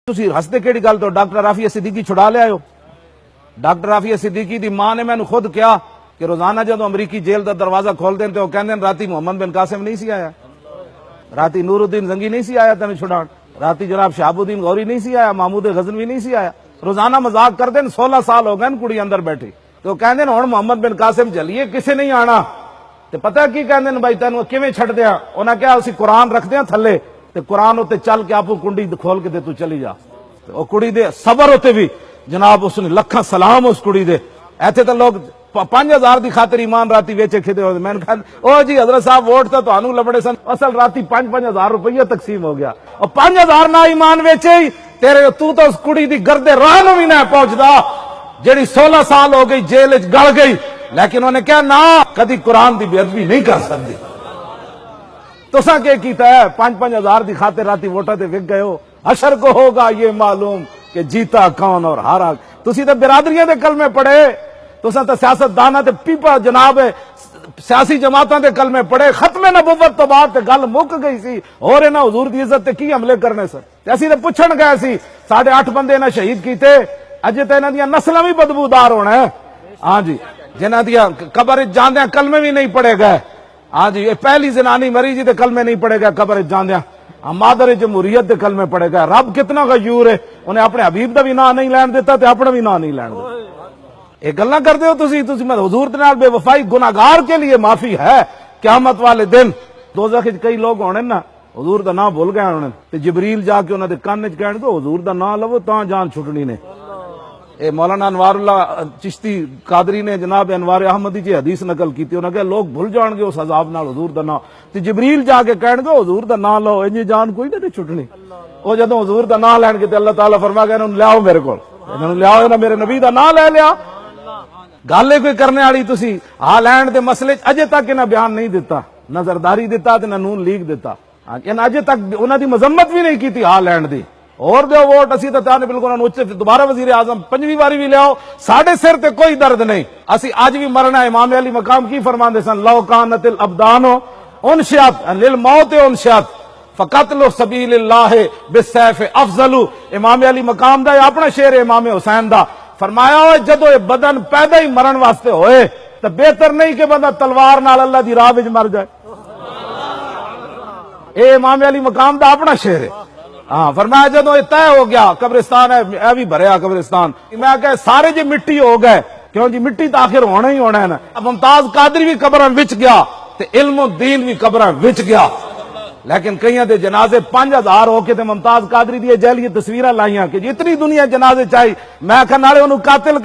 ਤੁਸੀਂ ਹੱਸਦੇ ਕਿਹੜੀ ਗੱਲ ਤੋਂ ਡਾਕਟਰ ਰਾਫੀਆ ਸਿੱਦੀਕੀ ਛੁਡਾ ਲਿਆਇਓ। ਡਾਕਟਰ ਰਾਫੀਆ ਸਿੱਦੀਕੀ ਦੀ ਮਾਂ ਨੇ ਮੈਨੂੰ ਖੁਦ ਕਿਹਾ کہ روزانہ جدو امریکی جیل دا دروازہ کھول دیں تو وہ کہندے راتی محمد بن قاسم نہیں سی آیا، راتی نور الدین زنگی نہیں سی آیا تمہیں چھڑان، راتی جناب شہاب الدین غوری نہیں سی آیا، محمود غزنوی نہیں سی آیا۔ روزانہ مذاق کر دیں 16 سال ہو گئے کڑی اندر بیٹھی تو کہندے ہن محمد بن قاسم چلیے کسے نہیں آنا تے پتہ کی کہندے بھائی تینوں کیویں چھڈ دیاں؟ انہاں کہا اسی قرآن رکھ دیاں تھلے تے قرآن تے چل کے آپو کنڈی کھول کے تے تو چلی جا۔ او کڑی دے صبر ہوتے بھی جناب اس نے لکھاں سلام اس کڑی دے۔ ایتھے تے لوگ 5000 دی خاطر ایمان راتی ویچے کھدے ہوئے۔ میں نے کہا او جی حضرت صاحب ووٹ تا تانوں لبڑے سن، اصل راتی 5,000 روپیہ تقسیم ہو گیا اور 5000 نہ ایمان ویچے ہی تیرے تو اس کڑی دی گردے راہ نو بھی نہ پہنچدا جیڑی 16 سال ہو گئی جیل وچ گل گئی، لیکن انہوں نے کہا نہ کدی قرآن دی بے ادبی نہیں کر سکدی۔ تساں کیا کیتا ہے؟ 5,000 دی خاطر راتی ووٹاں تے وک گئے ہو۔ حشر کو ہوگا یہ معلوم کہ جیتا کون اور ہارا۔ تسی تے برادریاں دے کلمے پڑھے، تساں تے سیاست دانا تے پیپا جناب سیاسی جماعتاں دے کلمے پڑھے، ختم نبوت تو بعد تے گل مک گئی سی، اور انہاں حضور دی عزت تے کی حملے کرنے سن؟ تے اسی تے پوچھن گئے سی 8.5 بندے انہاں شہید کیتے، اجے تے انہاں دیاں نسلاں بھی بدبودار ہونا ہے۔ ہاں جی، جنہاں دیاں قبر جاندیاں کلمے بھی نہیں پڑھے گئے۔ ہاں جی، یہ پہلی زنانی مری جی تے کلمے نہیں پڑھے گئے قبر جاندیاں، مادر جمہوریت دے کلمے پڑھے گئے۔ رب کتنا غیور ہے، انہیں اپنے حبیب دا بھی نام نہیں لین دیتا تے اپنا بھی نام نہیں لین دیتا۔ یہ گلاں کردے ہو تسی میں حضور دے نال بے وفائی گناہگار کے لیے معافی ہے قیامت والے دن۔ دوزخ وچ کئی لوگ ہونے نا حضور دا نام بھول گئے ہونے تے جبریل جا کے انہاں دے کان وچ کہن گے حضور دا نام لو تاں جان چھٹنی نے۔ اے مولانا انوار اللہ چشتی قادری نے جناب انوار احمدی جی حدیث نقل کیتی، انہاں کہ لوگ بھول جان گے اس عذاب نال حضور دا نام، تے جبریل جا کے کہن گے حضور دا نام لو انج جان کوئی نہیں چھٹنی۔ او جدوں حضور دا نام لین گے تے اللہ تعالیٰ فرما گیا انہوں لیاؤ میرے کول، انہوں لیاؤ نا میرے نبی دا نام لے لیا۔ گالے کوئی کرنے والی تسی ہاں لینڈ دے مسئلے اجے تک انہاں بیان نہیں دیتا، نہ زرداری دیتا تے نہ نون لیگ دیتا، انہاں اجے تک انہاں دی مذمت بھی نہیں کیتی ہاں لینڈ دی۔ اور دیو ووٹ اسی تے تانے بالکل انہاں اچھے دوبارہ وزیر اعظم 5ویں باری بھی لیاؤ، ساڈے سر تے کوئی درد نہیں، اسی اج بھی مرنا ہے۔ امام علی مقام کی فرماندے سن لو کانت الابدان انشئت للموت انشئت فقتل سبیل اللہ بالسیف افضل۔ امام علی مقام دا اپنا شعر ہے امام حسین دا، فرمایا ہوئے جدو یہ بدن پیدا ہی مرن واسطے ہوئے تو بہتر نہیں کہ بندہ تلوار نال اللہ دی راہ وچ مر جائے۔ اے امام علی مقام دا اپنا شعر ہے۔ ہاں فرمایا جدو یہ طے ہو گیا قبرستان ہے اے بھی بھریا قبرستان، میں کہ سارے جی مٹی ہو گئے، کیوں جی مٹی تو آخر ہونا ہی ہونا ہے نا۔ اب ممتاز قادری بھی قبراں وچ گیا تے علم الدین بھی قبراں وچ گیا، لیکن کئیاں دے جنازے 5000 ہو کے تے ممتاز قادری دی جیلی تصویراں لائیاں کہ اتنی دنیا جنازے چاہی، میں کہ نالے انہوں قاتل